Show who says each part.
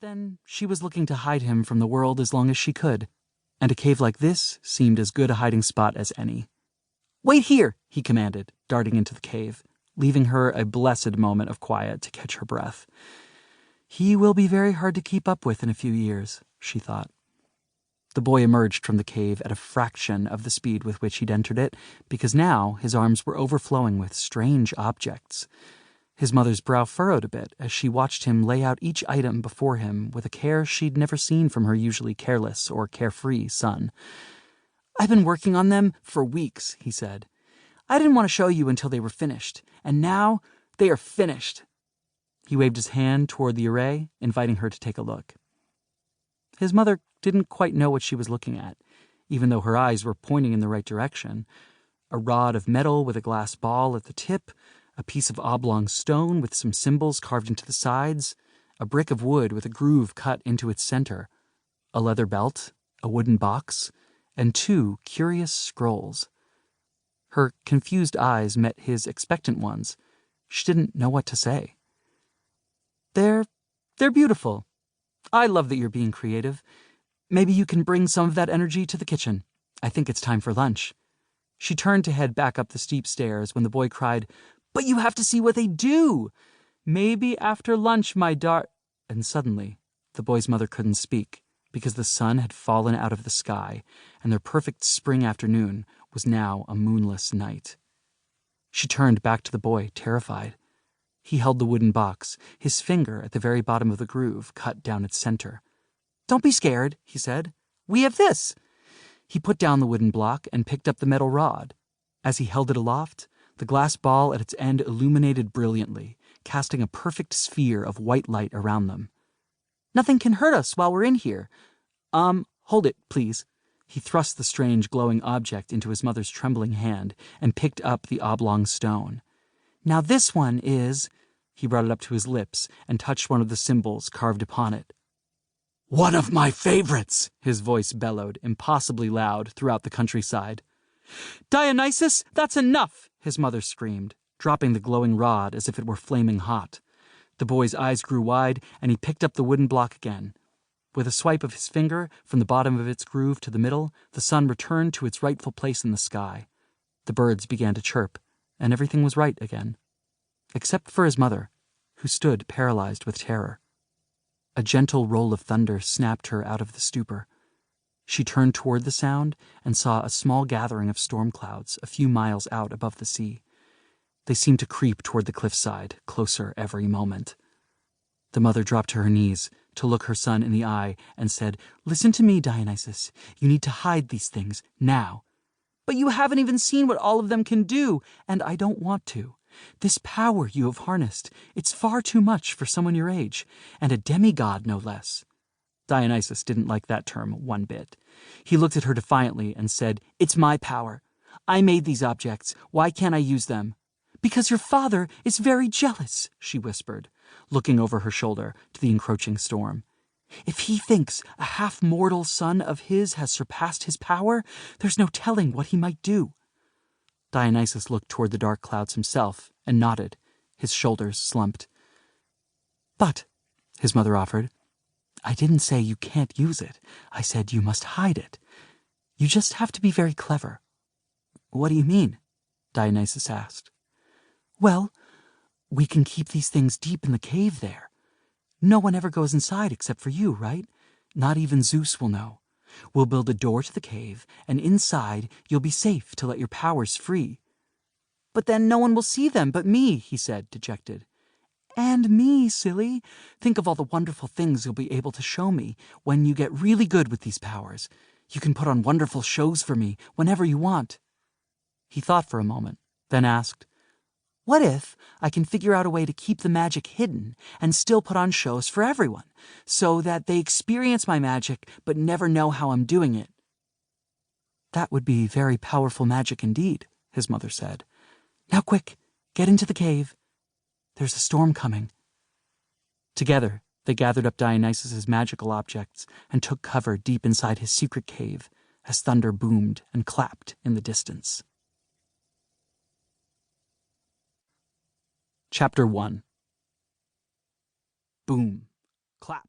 Speaker 1: But then she was looking to hide him from the world as long as she could, and a cave like this seemed as good a hiding spot as any. "Wait here," he commanded, darting into the cave, leaving her a blessed moment of quiet to catch her breath. He will be very hard to keep up with in a few years, she thought. The boy emerged from the cave at a fraction of the speed with which he'd entered it, because now his arms were overflowing with strange objects. His mother's brow furrowed a bit as she watched him lay out each item before him with a care she'd never seen from her usually careless or carefree son. "I've been working on them for weeks," he said. "I didn't want to show you until they were finished, and now they are finished." He waved his hand toward the array, inviting her to take a look. His mother didn't quite know what she was looking at, even though her eyes were pointing in the right direction. A rod of metal with a glass ball at the tip, a piece of oblong stone with some symbols carved into the sides, a brick of wood with a groove cut into its center, a leather belt, a wooden box, and 2 curious scrolls. Her confused eyes met his expectant ones. She didn't know what to say. They're beautiful. I love that you're being creative. Maybe you can bring some of that energy to the kitchen. I think it's time for lunch." She turned to head back up the steep stairs when the boy cried, "But you have to see what they do! Maybe after lunch, my And suddenly, the boy's mother couldn't speak, because the sun had fallen out of the sky, and their perfect spring afternoon was now a moonless night. She turned back to the boy, terrified. He held the wooden box, his finger at the very bottom of the groove cut down its center. "Don't be scared," he said. "We have this." He put down the wooden block and picked up the metal rod. As he held it aloft, the glass ball at its end illuminated brilliantly, casting a perfect sphere of white light around them. "Nothing can hurt us while we're in here. Hold it, please." He thrust the strange glowing object into his mother's trembling hand and picked up the oblong stone. "Now this one is..." He brought it up to his lips and touched one of the symbols carved upon it. "One of my favorites!" his voice bellowed, impossibly loud, throughout the countryside. "Dionysus, that's enough!" his mother screamed, dropping the glowing rod as if it were flaming hot. The boy's eyes grew wide, and he picked up the wooden block again. With a swipe of his finger from the bottom of its groove to the middle, the sun returned to its rightful place in the sky. The birds began to chirp, and everything was right again. Except for his mother, who stood paralyzed with terror. A gentle roll of thunder snapped her out of the stupor. She turned toward the sound and saw a small gathering of storm clouds a few miles out above the sea. They seemed to creep toward the cliffside, closer every moment. The mother dropped to her knees to look her son in the eye and said, "Listen to me, Dionysus. You need to hide these things now." "But you haven't even seen what all of them can do, and I don't want to. This power you have harnessed, it's far too much for someone your age, and a demigod no less." Dionysus didn't like that term one bit. He looked at her defiantly and said, "It's my power. I made these objects. Why can't I use them?" "Because your father is very jealous," she whispered, looking over her shoulder to the encroaching storm. "If he thinks a half-mortal son of his has surpassed his power, there's no telling what he might do." Dionysus looked toward the dark clouds himself and nodded, his shoulders slumped. "But," his mother offered, "I didn't say you can't use it. I said you must hide it. You just have to be very clever." "What do you mean?" Dionysus asked. "Well, we can keep these things deep in the cave there. No one ever goes inside except for you, right? Not even Zeus will know. We'll build a door to the cave, and inside you'll be safe to let your powers free." "But then no one will see them but me," he said, dejected. "And me, silly. Think of all the wonderful things you'll be able to show me when you get really good with these powers. You can put on wonderful shows for me whenever you want." He thought for a moment, then asked, "What if I can figure out a way to keep the magic hidden and still put on shows for everyone, so that they experience my magic but never know how I'm doing it?" "That would be very powerful magic indeed," his mother said. "Now quick, get into the cave. There's a storm coming." Together, they gathered up Dionysus's magical objects and took cover deep inside his secret cave as thunder boomed and clapped in the distance. Chapter 1. Boom. Clap.